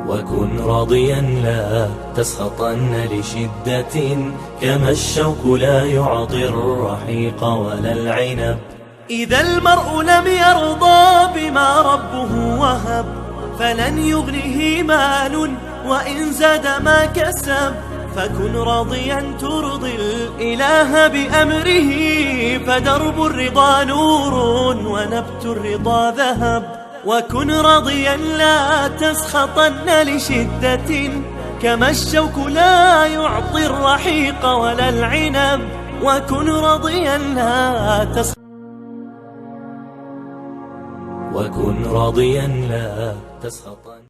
وكن راضيا لا تسخطن لشدة، كما الشوك لا يعطي الرحيق ولا العنب. إذا المرء لم يرضى بما ربه وهب، فلن يغنه مال وإن زاد ما كسب. فكن راضيا ترضي الإله بأمره، فدرب الرضا نور ونبت الرضا ذهب. وكن راضيا لا تسخطن لشدة، كما الشوك لا يعطي الرحيق ولا العنب. وكن راضيا لا وكن راضيا لا تسخطن